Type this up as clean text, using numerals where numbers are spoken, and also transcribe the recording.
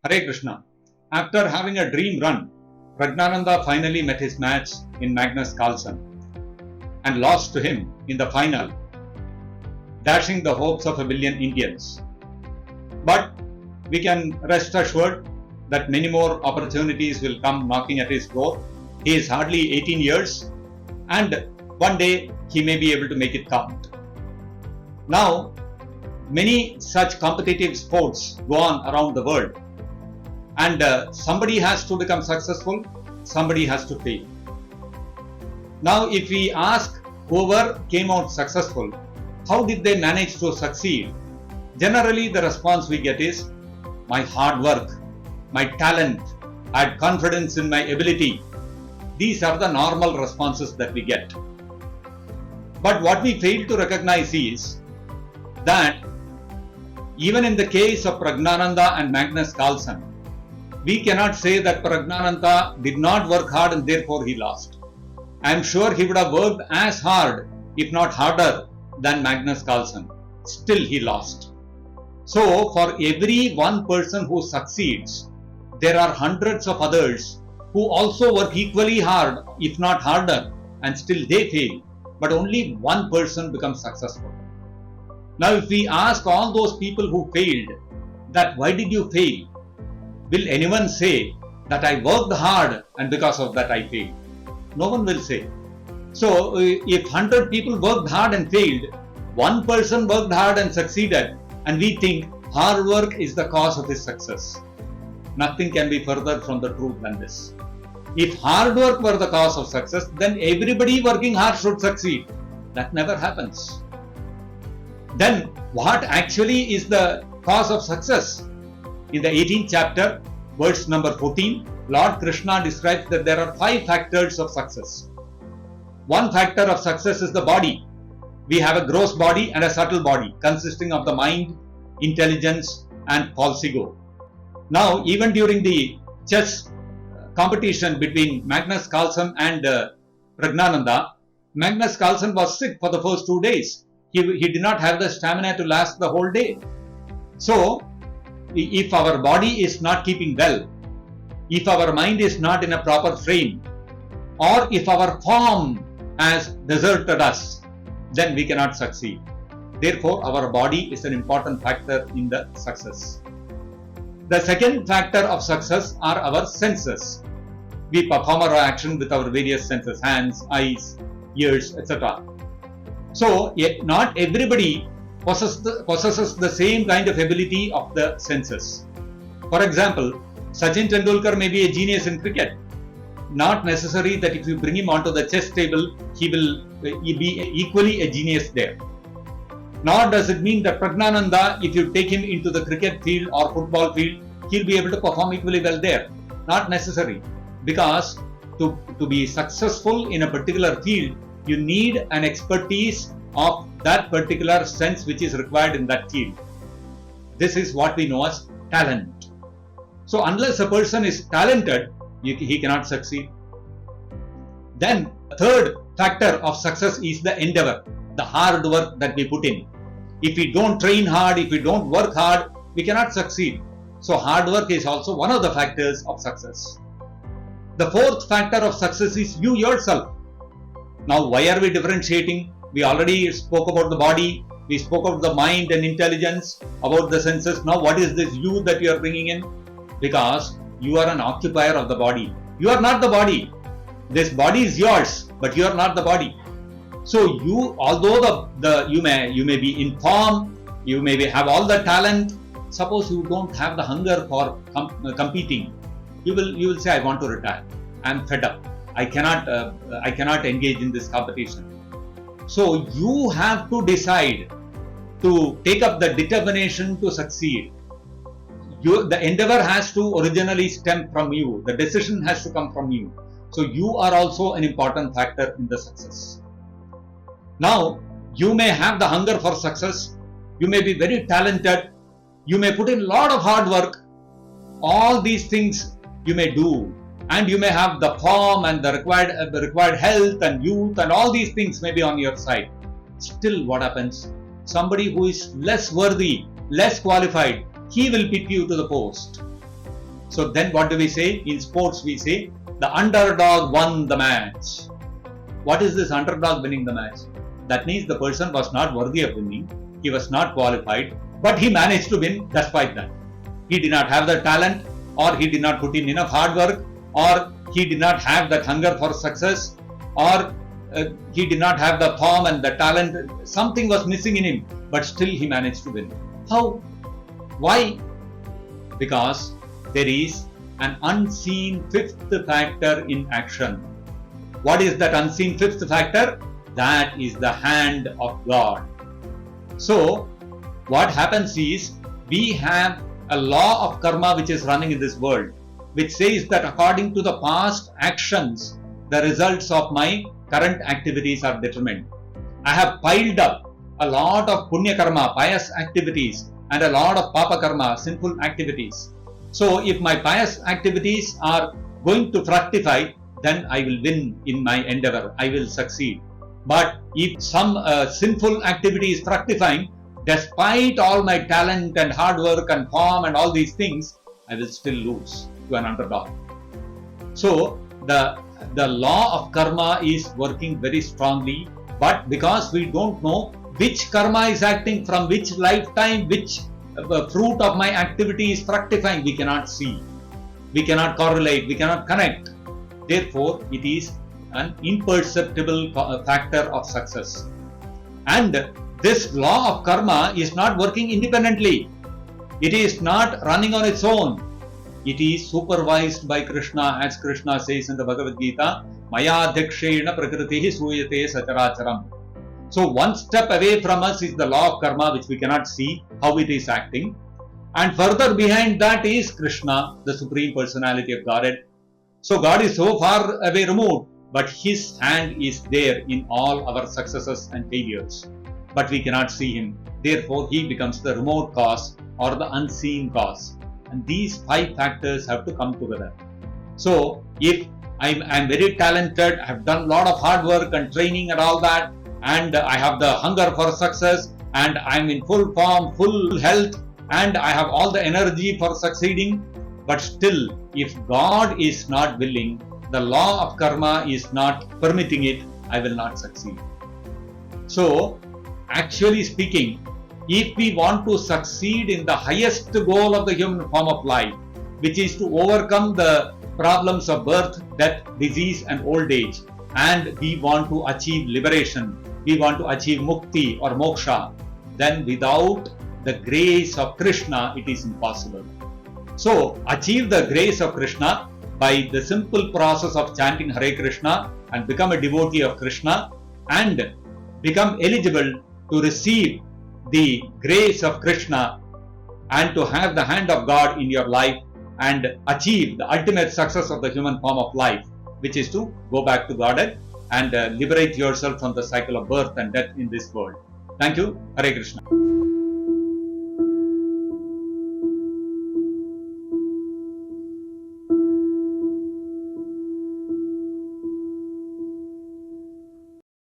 Hare Krishna. After having a dream run, Praggnanandhaa finally met his match in Magnus Carlsen and lost to him in the final, dashing the hopes of a billion Indians. But we can rest assured that many more opportunities will come knocking at his door. He is hardly 18 years and one day he may be able to make it count. Now, many such competitive sports go on around the world. And somebody has to become successful, somebody has to fail. Now, if we ask whoever came out successful, how did they manage to succeed? Generally, the response we get is, my hard work, my talent, I had confidence in my ability. These are the normal responses that we get. But what we fail to recognize is that even in the case of Praggnanandhaa and Magnus Carlsen, we cannot say that Praggnanandhaa did not work hard and therefore he lost. I am sure he would have worked as hard, if not harder, than Magnus Carlsen. Still he lost. So for every one person who succeeds, there are hundreds of others who also work equally hard, if not harder, and still they fail. But only one person becomes successful. Now if we ask all those people who failed that why did you fail? Will anyone say that I worked hard and because of that I failed? No one will say. So if 100 people worked hard and failed, one person worked hard and succeeded, and we think hard work is the cause of his success. Nothing can be further from the truth than this. If hard work were the cause of success, then everybody working hard should succeed. That never happens. Then what actually is the cause of success? In the 18th chapter, verse number 14, Lord Krishna describes that there are 5 factors of success. One factor of success is the body. We have a gross body and a subtle body consisting of the mind, intelligence and false ego. Now, even during the chess competition between Magnus Carlsen and Praggnanandhaa, Magnus Carlsen was sick for the first 2 days. He did not have the stamina to last the whole day. So, if our body is not keeping well, if our mind is not in a proper frame, or if our form has deserted us, then we cannot succeed. Therefore, our body is an important factor in the success. The second factor of success are our senses. We perform our action with our various senses, hands, eyes, ears, etc. So, not everybody possesses the same kind of ability of the senses. For example, Sachin Tendulkar may be a genius in cricket. Not necessary that if you bring him onto the chess table, he will be equally a genius there. Nor does it mean that Praggnanandhaa, if you take him into the cricket field or football field, he'll be able to perform equally well there. Not necessary. Because to be successful in a particular field, you need an expertise of that particular sense which is required in that field. This is what we know as talent. So unless a person is talented, he cannot succeed. Then third factor of success is the endeavor, the hard work that we put in. If we don't train hard, if we don't work hard, we cannot succeed. So hard work is also one of the factors of success. The fourth factor of success is you yourself. Now why are we differentiating? We already spoke about the body, we spoke about the mind and intelligence, about the senses. Now what is this you that you are bringing in? Because you are an occupier of the body. You are not the body. This body is yours, but you are not the body. So you, although you may be in form, you may have all the talent. Suppose you don't have the hunger for competing, you will say, I want to retire. I am fed up. I cannot engage in this competition. So you have to decide to take up the determination to succeed. The endeavor has to originally stem from you. The decision has to come from you. So you are also an important factor in the success. Now, you may have the hunger for success. You may be very talented. You may put in a lot of hard work. All these things you may do. And you may have the form and the required health and youth and all these things may be on your side. Still, what happens? Somebody who is less worthy, less qualified, he will pick you to the post. So then what do we say? In sports we say, the underdog won the match. What is this underdog winning the match? That means the person was not worthy of winning. He was not qualified, but he managed to win despite that. He did not have the talent, or he did not put in enough hard work, or he did not have that hunger for success, or he did not have the thorn and the talent. Something was missing in him, but still he managed to win. How? Why? Because there is an unseen fifth factor in action. What is that unseen fifth factor? That is the hand of God. So, what happens is, we have a law of karma which is running in this world, which says that according to the past actions, the results of my current activities are determined. I have piled up a lot of punya karma, pious activities, and a lot of papa karma, sinful activities. So if my pious activities are going to fructify, then I will win in my endeavor, I will succeed. But if some sinful activity is fructifying, despite all my talent and hard work and form and all these things, I will still lose to an underdog. So the law of karma is working very strongly, but because we don't know which karma is acting from which lifetime, which fruit of my activity is fructifying, we cannot see, we cannot correlate, we cannot connect. Therefore, it is an imperceptible factor of success. And this law of karma is not working independently. It is not running on its own. It is supervised by Krishna, as Krishna says in the Bhagavad Gita, Maya Dhikshena Prakritihi Suyate Sacharacharam. So one step away from us is the law of karma, which we cannot see how it is acting. And further behind that is Krishna, the Supreme Personality of Godhead. So God is so far away removed, but His hand is there in all our successes and failures. But we cannot see Him. Therefore, He becomes the remote cause or the unseen cause. And these five factors have to come together. So, if I'm very talented, I have done a lot of hard work and training and all that, and I have the hunger for success, and I'm in full form, full health, and I have all the energy for succeeding, but still, if God is not willing, the law of karma is not permitting it, I will not succeed. So, actually speaking, if we want to succeed in the highest goal of the human form of life, which is to overcome the problems of birth, death, disease and old age, and we want to achieve liberation, we want to achieve mukti or moksha, then without the grace of Krishna, it is impossible. So, achieve the grace of Krishna by the simple process of chanting Hare Krishna and become a devotee of Krishna and become eligible to receive the grace of Krishna and to have the hand of God in your life and achieve the ultimate success of the human form of life, which is to go back to Godhead and liberate yourself from the cycle of birth and death in this world. Thank you. Hare Krishna.